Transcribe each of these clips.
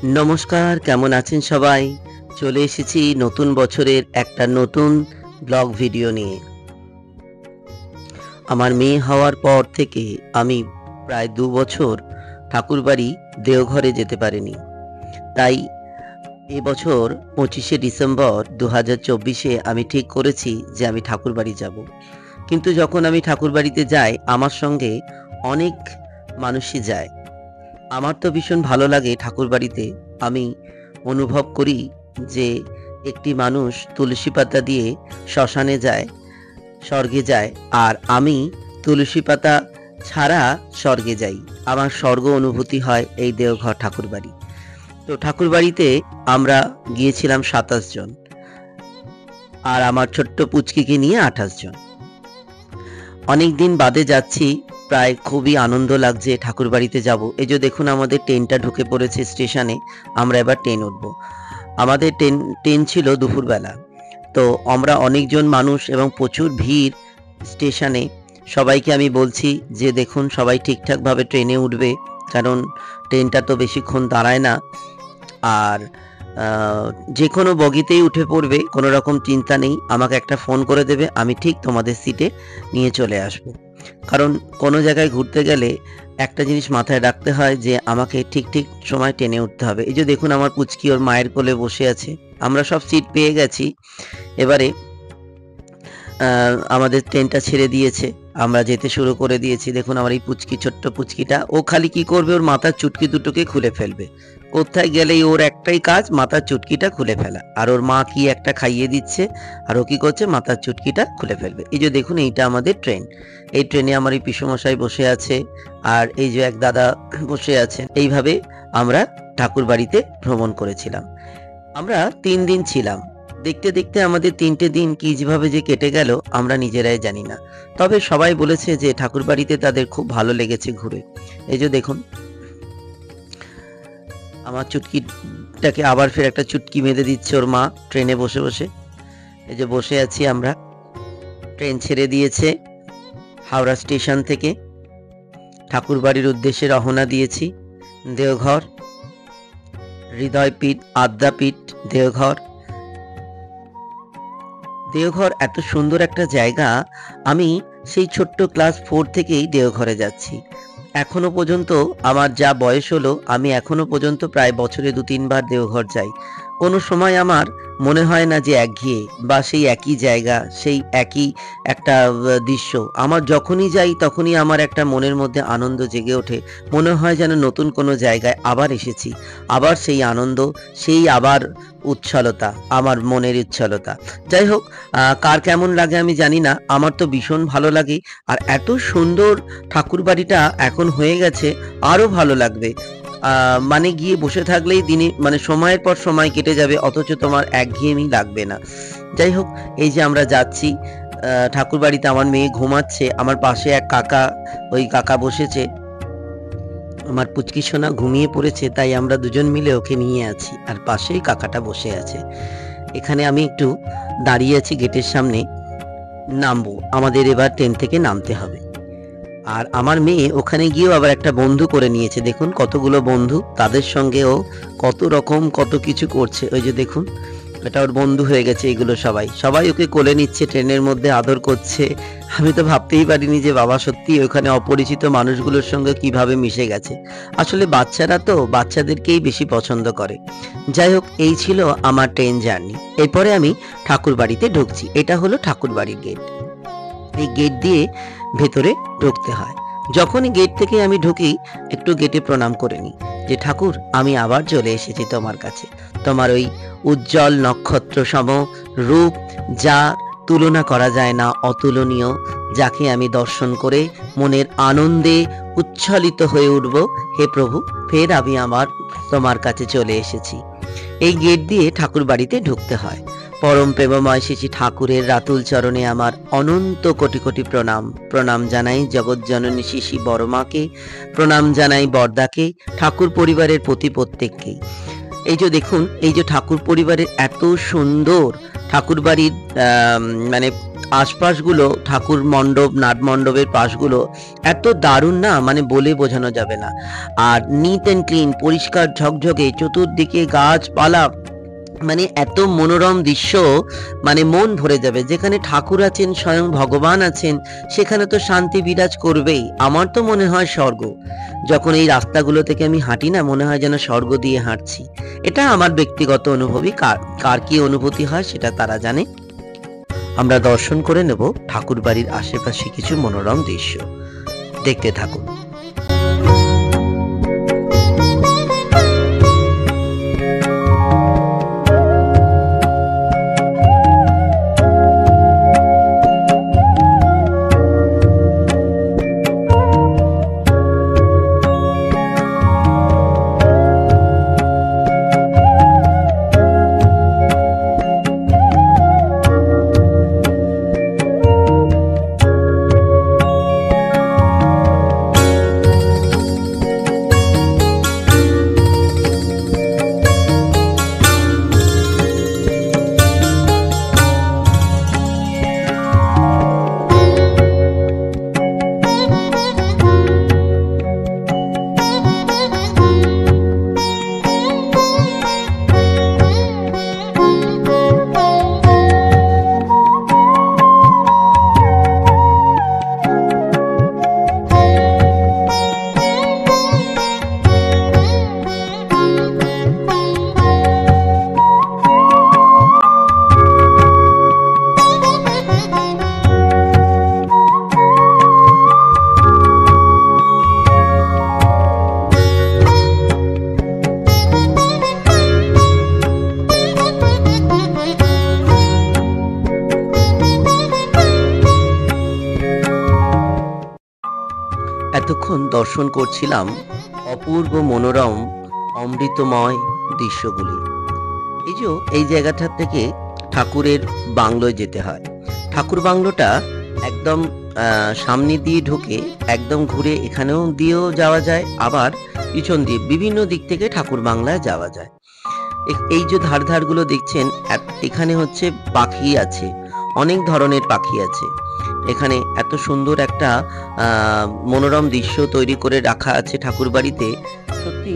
নমস্কার, কেমন আছেন সবাই? চলে এসেছি নতুন বছরের একটা নতুন ব্লগ ভিডিও নিয়ে। আমার মেয়ে হওয়ার পর থেকে আমি প্রায় ২ বছর ঠাকুরবাড়ি দেওঘরে যেতে পারিনি। তাই এবছর ২৫শে ডিসেম্বর ২০২৪-এ আমি ঠিক করেছি যে আমি ঠাকুরবাড়ি যাব। কিন্তু যখন আমি ঠাকুরবাড়িতে যাই, আমার সঙ্গে অনেক মানুষই যায়। আমার তো ভীষণ ভালো লাগে ঠাকুরবাড়িতে। আমি অনুভব করি যে একটি মানুষ তুলসী পাতা দিয়ে শ্মশানে যায়, স্বর্গে যায়, আর আমি তুলসী পাতা ছাড়া স্বর্গে যাই। আমার স্বর্গ অনুভূতি হয় এই দেওঘর ঠাকুরবাড়ি। তো ঠাকুরবাড়িতে আমরা গিয়েছিলাম ২৭ জন, আর আমার ছোট্ট পুচকিকে নিয়ে ২৮ জন। অনেকদিন বাদে যাচ্ছি, প্রায় খুবই আনন্দ লাগছে ঠাকুরবাড়িতে যাব। এই যে দেখুন আমাদের ট্রেনটা ঢুকে পড়েছে স্টেশনে, আমরা এবার ট্রেন উঠব। আমাদের ট্রেন ছিল দুপুরবেলা। তো আমরা অনেকজন মানুষ এবং প্রচুর ভিড় স্টেশনে। সবাইকে আমি বলছি যে দেখুন সবাই ঠিকঠাকভাবে ট্রেনে উঠবে, কারণ ট্রেনটা তো বেশিক্ষণ দাঁড়ায় না। আর যে কোনো বগিতেই উঠে পড়বে, কোনো রকম চিন্তা নেই। আমাকে একটা ফোন করে দেবে, আমি ঠিক তোমাদের সিটে নিয়ে চলে আসব। কারণ কোনো জায়গায় ঘুরতে গেলে একটা জিনিস মাথায় রাখতে হয় যে আমাকে ঠিক সময় ট্রেনে উঠতে হবে। এই যে দেখুন আমার পুচকি ওর মায়ের কোলে বসে আছে। আমরা সব সিট পেয়ে গেছি। এবারে আমাদের ট্রেনটা ছেড়ে দিয়েছে, আমরা যেতে শুরু করে দিয়েছি। দেখুন আমার এই পুচকি, ছোট্ট পুচকিটা, ও খালি কি করবে, ওর মাথার চুটকি দুটোকে খুলে ফেলবে। কোথায় গেলেই ওর একটাই কাজ, মাথার চুটকিটা খুলে ফেলা। আর ওর মা কি একটা খাইয়ে দিচ্ছে, আর ও কি করছে, মাথার চুটকিটা খুলে ফেলবে। এই যে দেখুন এইটা আমাদের ট্রেন। এই ট্রেনে আমার এই পিসেমশাই বসে আছে, আর এই যে এক দাদা বসে আছেন। এইভাবে আমরা ঠাকুরবাড়িতে ভ্রমণ করেছিলাম। আমরা ৩ দিন ছিলাম। দেখতে দেখতে আমাদের ৩টে দিন কি যেভাবে যে কেটে গেল আমরা নিজেরাই জানি না। তবে সবাই বলেছে যে ঠাকুরবাড়িতে তাদের খুব ভালো লেগেছে ঘুরে। এই যে দেখুন আমার চুটকিটাকে আবার ফের একটা চুটকি বেঁধে দিচ্ছে ওর মা ট্রেনে বসে বসে। এই যে বসে আছি আমরা। ট্রেন ছেড়ে দিয়েছে হাওড়া স্টেশন থেকে। ঠাকুরবাড়ির উদ্দেশ্যে রওনা দিয়েছি। দেওঘর, হৃদয়পীঠ, আদ্যাপীঠ দেওঘর। দেওঘর এত সুন্দর একটা জায়গা। আমি সেই ছোট্ট ক্লাস 4 থেকেই দেওঘরে যাচ্ছি। এখনো পর্যন্ত আমার যা বয়স হলো, আমি এখনো পর্যন্ত প্রায় বছরে ২-৩ বার দেওঘর যাই। কোনো সময় আমার মনে হয় না যে একঘেয়ে, বা সেই একই জায়গা, সেই একই একটা দৃশ্য। আমার যখনই যাই তখনই আমার একটা মনের মধ্যে আনন্দ জেগে ওঠে। মনে হয় যেন নতুন কোনো জায়গায় আবার এসেছি। আবার সেই আনন্দ, সেই আবার উচ্ছলতা, আমার মনের উচ্ছলতা। যাই হোক, কার কেমন লাগে আমি জানি না, আমার তো ভীষণ ভালো লাগে। আর এত সুন্দর ঠাকুরবাড়িটা এখন হয়ে গেছে, আরো ভালো লাগবে। মানে গিয়ে বসে থাকলেই দিনে মানে সময়ের পর সময় কেটে যাবে, অথচ তোমার একঘেয়েমি লাগবে না। যাই হোক, এই যে আমরা যাচ্ছি ঠাকুরবাড়িতে। আমার মেয়ে ঘুমাচ্ছে, আমার পাশে এক কাকা, ওই কাকা বসেছে। আমার পুচকি সোনা ঘুমিয়ে পড়েছে, তাই আমরা দুজন মিলে ওকে নিয়ে আছি, আর পাশেই কাকাটা বসে আছে। এখানে আমি একটু দাঁড়িয়ে আছি গেটের সামনে, নামবো। আমাদের এবার ট্রেন থেকে নামতে হবে। আর আমার মেয়ে ওখানে গিয়েও আবার একটা বন্ধু করে নিয়েছে। দেখুন কতগুলো বন্ধু, তাদের সঙ্গেও কত রকম কত কিছু করছে। ওই যে দেখুন এটা ওর বন্ধু হয়ে গেছে। এগুলো সবাই সবাই ওকে কোলে নিচ্ছে, ট্রেনের মধ্যে আদর করছে। আমি তো ভাবতেই পারিনি যে বাবা সত্যি ওখানে অপরিচিত মানুষগুলোর সঙ্গে কিভাবে মিশে গেছে। আসলে বাচ্চারা তো বাচ্চাদেরকেই বেশি পছন্দ করে। যাই হোক, এই ছিল আমার ট্রেন জার্নি। এরপরে আমি ঠাকুরবাড়িতে ঢুকছি। এটা হলো ঠাকুরবাড়ির গেট। এই গেট দিয়ে ভেতরে ঢুকতে হয়। যখনই গেট থেকে আমি ঢুকি, একটু গেটে প্রণাম করে নিই যে ঠাকুর, আমি আবার চলে এসেছি তোমার কাছে। তোমার ওই উজ্জ্বল নক্ষত্র সম রূপ, যা তুলনা করা যায় না, অতুলনীয়, যাকে আমি দর্শন করে মনের আনন্দে উচ্ছ্বলিত হয়ে উঠব। হে প্রভু, ফের আমি আমার তোমার কাছে চলে এসেছি। এই গেট দিয়ে ঠাকুর বাড়িতে ঢুকতে হয়। পরম প্রেমময় শ্রী ঠাকুরের রাতুল চরণে আমার অনন্ত কোটি কোটি প্রণাম। প্রণাম জানাই জগৎজননী শ্রী বড়মাকে, প্রণাম জানাই বরদাকে, ঠাকুর পরিবারের প্রতি প্রত্যেককেই। এই যে দেখুন, এই যে ঠাকুর পরিবারের এত সুন্দর ঠাকুর বাড়ির মানে আশপাশগুলো, ঠাকুর মণ্ডপ, নাট মণ্ডপের পাশগুলো এত দারুণ না, মানে বলে বোঝানো যাবে না। আর নিট অ্যান্ড ক্লিন, পরিষ্কার ঝকঝকে, চতুর্দিকে গাছপালা, মানে এত মনোরম দৃশ্য, মানে মন ভরে যাবে। যেখানে ঠাকুর আছেন, স্বয়ং ভগবান আছেন, সেখানে তো শান্তি বিরাজ করবেই। আমার তো মনে হয় স্বর্গ। যখন এই রাস্তাগুলো থেকে আমি হাঁটি না, মনে হয় যেন স্বর্গ দিয়ে হাঁটছি। এটা আমার ব্যক্তিগত অনুভবই। কার কার কি অনুভূতি হয় সেটা তারা জানে। আমরা দর্শন করে নেব ঠাকুর বাড়ির আশেপাশে কিছু মনোরম দৃশ্য। দেখতে থাকুন। এতক্ষণ দর্শন করছিলাম অপূর্ব মনোরম অমৃতময় দৃশ্যগুলি। এই যে এই জায়গাটা থেকে ঠাকুরের বাংলোয় যেতে হয়। ঠাকুর বাংলোটা একদম সামনে দিয়ে ঢুকে একদম ঘুরে এখানেও দিয়েও যাওয়া যায়, আবার পিছন দিয়ে বিভিন্ন দিক থেকে ঠাকুর বাংলায় যাওয়া যায়। এই যে ধার ধারগুলো দেখছেন, এখানে হচ্ছে পাখি আছে, অনেক ধরনের পাখি আছে। এখানে এত সুন্দর একটা মনোরম দৃশ্য তৈরি করে রাখা আছে ঠাকুর বাড়িতে। সত্যি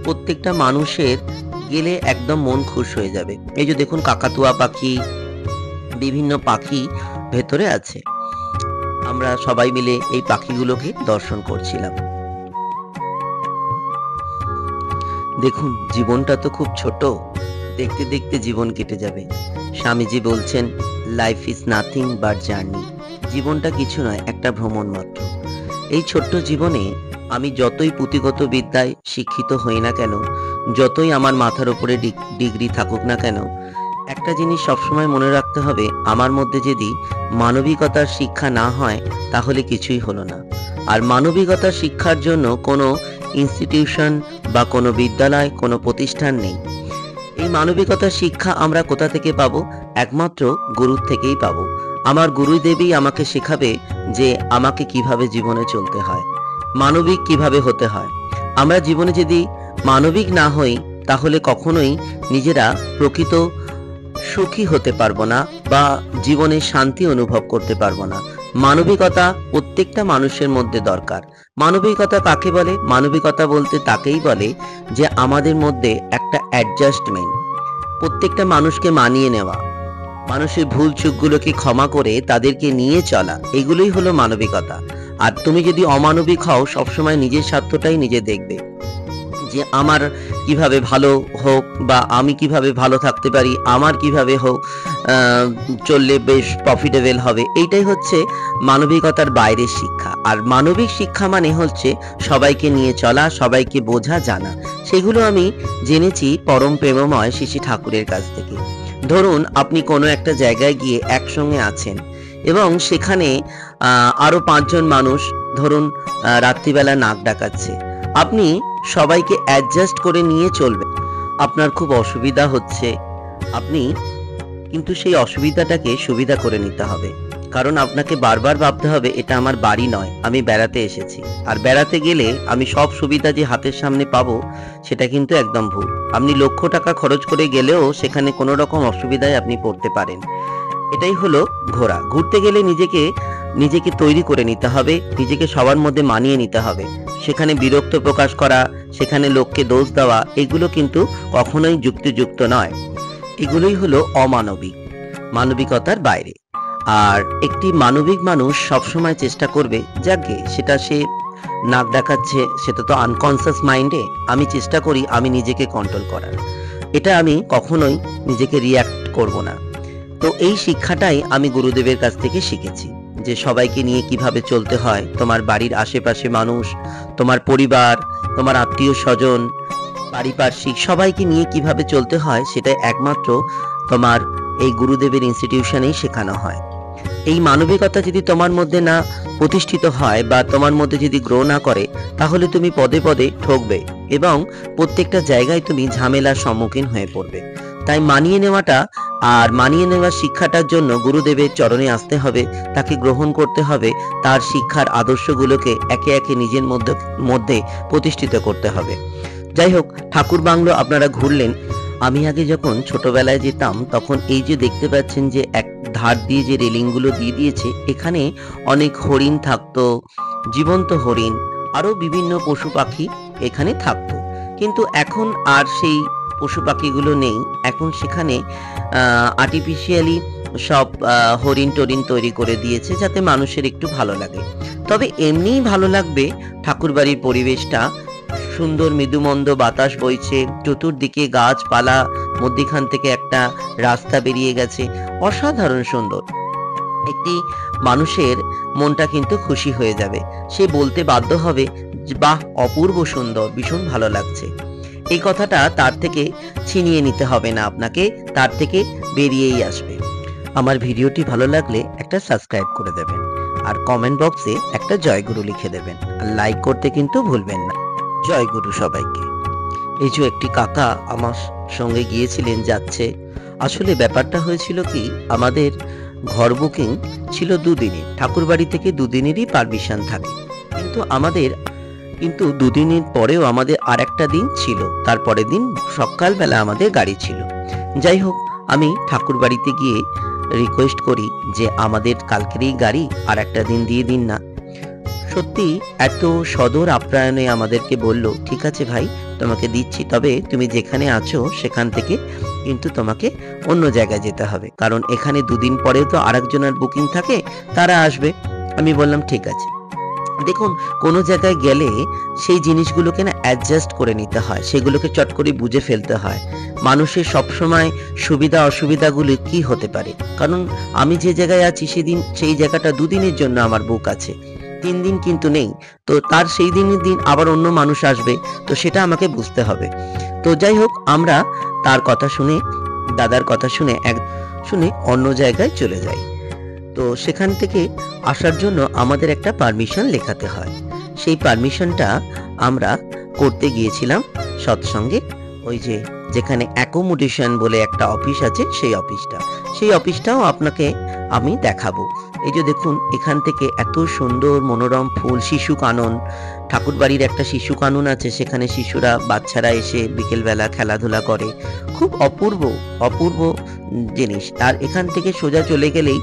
প্রত্যেকটা মানুষের গেলে একদম মন খুশ হয়ে যাবে। এই যে দেখুন, কাকাতুয়া পাখি, বিভিন্ন পাখি ভেতরে আছে। আমরা সবাই মিলে এই পাখিগুলোকে দর্শন করছিলাম। দেখুন, জীবনটা তো খুব ছোট, দেখতে দেখতে জীবন কেটে যাবে। স্বামীজি বলছেন, life is nothing but journey. জীবনটা কিছু নয়, একটা ভ্রমণ মাত্র। এই ছোট্ট জীবনে আমি যতই পুঁথিগত বিদ্যায় শিক্ষিত হই না কেন, যতই আমার মাথার উপরে ডিগ্রি থাকুক না কেন, একটা জিনিস সবসময় মনে রাখতে হবে, আমার মধ্যে যদি মানবিকতার শিক্ষা না হয় তাহলে কিছুই হলো না। আর মানবিকতার শিক্ষার জন্য কোনো ইনস্টিটিউশন বা কোনো বিদ্যালয়, কোনো প্রতিষ্ঠান নেই। এই মানবিকতার শিক্ষা আমরা কোথা থেকে পাবো? একমাত্র গুরুর থেকেই পাবো। আমার গুরুদেবই আমাকে শেখাবে যে আমাকে কিভাবে জীবনে চলতে হয়, মানবিক কিভাবে হতে হয়। আমরা জীবনে যদি মানবিক না হই তাহলে কখনোই নিজেরা প্রকৃত সুখী হতে পারবো না বা জীবনে শান্তি অনুভব করতে পারবো না। মানবিকতা প্রত্যেকটা মানুষের মধ্যে দরকার। মানবিকতা কাকে বলে? মানবিকতা বলতে তাকেই বলে যে আমাদের মধ্যে একটা অ্যাডজাস্টমেন্ট, প্রত্যেকটা মানুষকে মানিয়ে নেওয়া, মানুষের ভুল চুকগুলোকে ক্ষমা করে তাদেরকে নিয়ে চলা, এগুলোই হলো মানবিকতা। আর তুমি যদি অমানবিক হও, সবসময় নিজের স্বার্থটাই নিজে দেখবে, যে আমার কিভাবে ভালো হোক বা আমি কিভাবে ভালো থাকতে পারি, আমার কিভাবে হোক চললে বেশ প্রফিটেবল হবে। এইটাই হচ্ছে মানবিকতার বাইরের শিক্ষা। আর মানবিক শিক্ষা মানে হচ্ছে সবাইকে নিয়ে চলা, সবাইকে বোঝা, জানা। সেগুলো আমি জেনেছি পরম প্রেমময় শ্রী শ্রী ঠাকুরের কাছ থেকে। ধরুন, আপনি কোনো একটা জায়গায় গিয়ে একসঙ্গে আছেন এবং সেখানে আরো 5 জন মানুষ ধরুন রাত্রিবেলা নাক ডাকাচ্ছে। আপনি সবাইকে অ্যাডজাস্ট করে নিয়ে চলবেন। আপনার খুব অসুবিধা হচ্ছে, আপনি কিন্তু সেই অসুবিধাটাকে সুবিধা করে নিতে হবে। কারণ আপনাকে বারবার ভাবতে হবে, এটা আমার বাড়ি নয়, আমি বেড়াতে এসেছি। আর বেড়াতে গেলে আমি সব সুবিধা যে হাতের সামনে পাবো, সেটা কিন্তু একদম ভুল। আপনি লক্ষ টাকা খরচ করে গেলেও সেখানে কোনো রকম অসুবিধায় আপনি পড়তে পারেন। এটাই হলো ঘোরা। ঘুরতে গেলে নিজেকে তৈরি করে নিতে হবে, নিজেকে সবার মধ্যে মানিয়ে নিতে হবে। সেখানে বিরক্ত প্রকাশ করা, সেখানে লোককে দোষ দেওয়া, এগুলো কিন্তু কখনোই যুক্তিযুক্ত নয়। এগুলোই হলো অমানবিক, মানবিকতার বাইরে। আর একটি মানবিক মানুষ সবসময় চেষ্টা করবে, যাকে সেটা সে নাক ডাকাচ্ছে সেটা তো আনকনসিয়াস মাইন্ডে, আমি চেষ্টা করি আমি নিজেকে কন্ট্রোল করার। এটা আমি কখনোই নিজেকে রিয়্যাক্ট করব না। তো এই শিক্ষাটাই আমি গুরুদেবের কাছ থেকে শিখেছি, যে সবাইকে নিয়ে কিভাবে চলতে হয়, তোমার বাড়ির আশেপাশে মানুষ, তোমার পরিবার, তোমার আত্মীয় স্বজন, পারিপার্শ্বিক সবাইকে নিয়ে কিভাবে চলতে হয়, সেটা একমাত্র তোমার এই গুরুদেবের ইনস্টিটিউশনেই শেখানো হয়। এই মানবিকতা যদি তোমার মধ্যে না প্রতিষ্ঠিত হয় বা তোমার মধ্যে যদি গ্রো না করে, তাহলে তুমি পদে পদে ঠকবে এবং প্রত্যেকটা জায়গায় তুমি ঝামেলার সম্মুখীন হয়ে পড়বে। তাই মানিয়ে নেওয়াটা আর মানিয়ে নেওয়ার শিক্ষাটার জন্য গুরুদেবের চরণে আসতে হবে, তাকে গ্রহণ করতে হবে, তার শিক্ষার আদর্শগুলোকে একে একে নিজের মধ্যে প্রতিষ্ঠিত করতে হবে। যাই হোক, ঠাকুর বাংলো আপনারা ঘুরলেন। আমি আগে যখন ছোটবেলায় যেতাম, তখন এই যে দেখতে পাচ্ছেন যে এক ধার দিয়ে যে রেলিংগুলো দিয়ে দিয়েছে, এখানে অনেক হরিণ থাকতো, জীবন্ত হরিণ, আরো বিভিন্ন পশু পাখি এখানে থাকতো। কিন্তু এখন আর সেই পশু পাখিগুলো নেই। এখন সেখানে আর্টিফিশিয়ালি সব হরিণ টরিণ তৈরি করে দিয়েছে, যাতে মানুষের একটু ভালো লাগে। তবে এমনিই ভালো লাগবে, ঠাকুরবাড়ির পরিবেশটা সুন্দর, মৃদুমন্দ বাতাস বইছে, চতুর্দিকে গাছপালা, মধ্যিখান থেকে একটা রাস্তা বেরিয়ে গেছে, অসাধারণ সুন্দর। একটি মানুষের মনটা কিন্তু খুশি হয়ে যাবে, সে বলতে বাধ্য হবে যে, বাহ, অপূর্ব সুন্দর, ভীষণ ভালো লাগছে। এই কথাটা তার থেকে ছিনিয়ে নিতে হবে না, আপনাকে তার থেকে বেরিয়েই আসবে। আমার ভিডিওটি ভালো লাগলে একটা সাবস্ক্রাইব করে দেবেন, আর কমেন্ট বক্সে একটা জয়গুরু লিখে দেবেন, আর লাইক করতে কিন্তু ভুলবেন না। জয়গুরু সবাইকে। এই যে একটি কাকা আমার সঙ্গে গিয়েছিলেন, যাচ্ছে। আসলে ব্যাপারটা হয়েছিল কি, আমাদের ঘর বুকিং ছিল দুদিনের, ঠাকুরবাড়ি থেকে দুদিনেরই পারমিশন থাকে, কিন্তু দুদিনের পরেও আমাদের আর একটা দিন ছিল, তারপরের দিন সকালবেলা আমাদের গাড়ি ছিল। যাই হোক, আমি ঠাকুরবাড়িতে গিয়ে রিকোয়েস্ট করি যে আমাদের কালকেরই গাড়ি আর একটা দিন দিয়ে দিন না। সত্যি এত সদর আপ্যায়নে আমাদেরকে বলল, ঠিক আছে ভাই, তোমাকে দিচ্ছি, তবে তুমি যেখানে আছো সেখান থেকে কিন্তু তোমাকে অন্য জায়গায় যেতে হবে, কারণ এখানে দুদিন পরেও তো আরেকজনের বুকিং থাকে, তারা আসবে। আমি বললাম ঠিক আছে। দেখুন, কোনো জায়গায় গেলে সেই জিনিসগুলোকে না অ্যাডজাস্ট করে নিতে হয়, সেগুলোকে চট করে বুঝে ফেলতে হয় মানুষের সবসময় সুবিধা অসুবিধাগুলি কি হতে পারে। কারণ আমি যে জায়গায় আছি সেই জায়গাটা দুদিনের জন্য আমার বুক আছে, 3 দিন কিন্তু নেই। তো তার সেই দিনের দিন আবার অন্য মানুষ আসবে, তো সেটা আমাকে বুঝতে হবে। তো যাই হোক, আমরা তার কথা শুনে, দাদার কথা শুনে অন্য জায়গায় চলে যাই। তো সেখান থেকে আসার জন্য আমাদের একটা পারমিশন লেখাতে হয়। সেই পারমিশনটা আমরা করতে গিয়েছিলাম সৎসঙ্গে, ওই যেখানে অ্যাকোমোডেশন বলে একটা অফিস আছে, সেই অফিসটাও আপনাকে আমি দেখাবো। এই যে দেখুন, এখান থেকে এত সুন্দর মনোরম ফুল, শিশু কানন, ঠাকুরবাড়ির একটা শিশু কানন আছে, সেখানে শিশুরা, বাচ্চারা এসে বিকেলবেলা খেলাধুলা করে, খুব অপূর্ব অপূর্ব জিনিস। আর এখান থেকে সোজা চলে গেলেই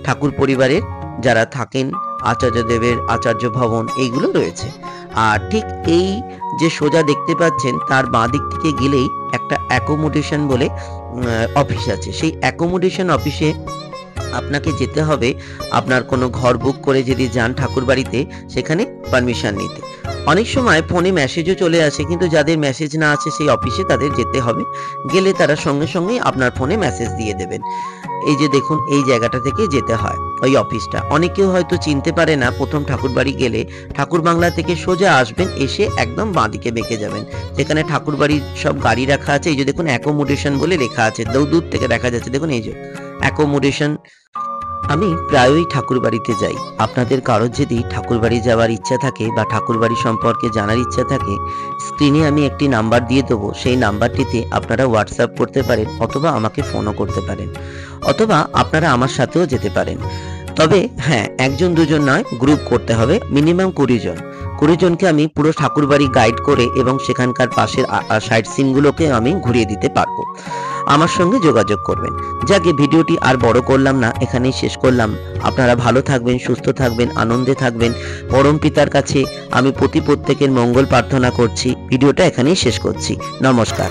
ঠাকুর পরিবারের যারা থাকেন, আচার্যদেবের আচার্য ভবন, এইগুলো রয়েছে। আর ঠিক এই যে সোজা দেখতে পাচ্ছেন, তার বাঁ দিক থেকে গেলেই একটা অ্যাকোমোডেশন বলে অফিস আছে। সেই অ্যাকোমোডেশন অফিসে আপনাকে যেতে হবে, আপনার কোনো ঘর বুক করে যদি যান ঠাকুরবাড়িতে, সেখানে পারমিশন নিতে। অনেক সময় ফোনে মেসেজও চলে আসে, কিন্তু যাদের মেসেজ না আছে সেই অফিসে তাদের যেতে হবে, গেলে তারা সঙ্গে সঙ্গেই আপনার ফোনে মেসেজ দিয়ে দেবেন। এই যে দেখুন, এই জায়গাটা থেকে যেতে হয় ওই অফিসটা। অনেকেও হয়তো চিনতে পারে না, প্রথম ঠাকুরবাড়ি গেলে ঠাকুর বাংলা থেকে সোজা আসবেন, এসে একদম বাঁদিকে বেঁকে যাবেন, যেখানে ঠাকুরবাড়ির সব গাড়ি রাখা আছে। এই যে দেখুন, অ্যাকোমোডেশন বলে লেখা আছে, দূর থেকে দেখা যাচ্ছে, দেখুন এই যে অ্যাকোমোডেশন। আমি প্রায়ই ঠাকুরবাড়িতে যাই। আপনাদের কারোর যদি ঠাকুরবাড়ি যাওয়ার ইচ্ছা থাকে বা ঠাকুরবাড়ি সম্পর্কে জানার ইচ্ছা থাকে, স্ক্রিনে আমি একটি নাম্বার দিয়ে দেবো, সেই নাম্বারটিতে আপনারা হোয়াটসঅ্যাপ করতে পারেন, অথবা আমাকে ফোনও করতে পারেন, অথবা আপনারা আমার সাথেও যেতে পারেন। তবে হ্যাঁ, ১ জন ২ জন নয়, গ্রুপ করতে হবে মিনিমাম ২০ জন। ২০ জনকে আমি পুরো ঠাকুরবাড়ি গাইড করে এবং সেখানকার পাশের সাইট সিন গুলোকে আমি ঘুরিয়ে দিতে পারবো। আমার সঙ্গে যোগাযোগ করবেন। যাকে ভিডিওটি আর বড় করলাম না, এখানেই শেষ করলাম। আপনারা ভালো থাকবেন, সুস্থ থাকবেন, আনন্দে থাকবেন। পরম পিতার কাছে আমি প্রত্যেকের মঙ্গল প্রার্থনা করছি। ভিডিওটা এখানেই শেষ করছি। নমস্কার।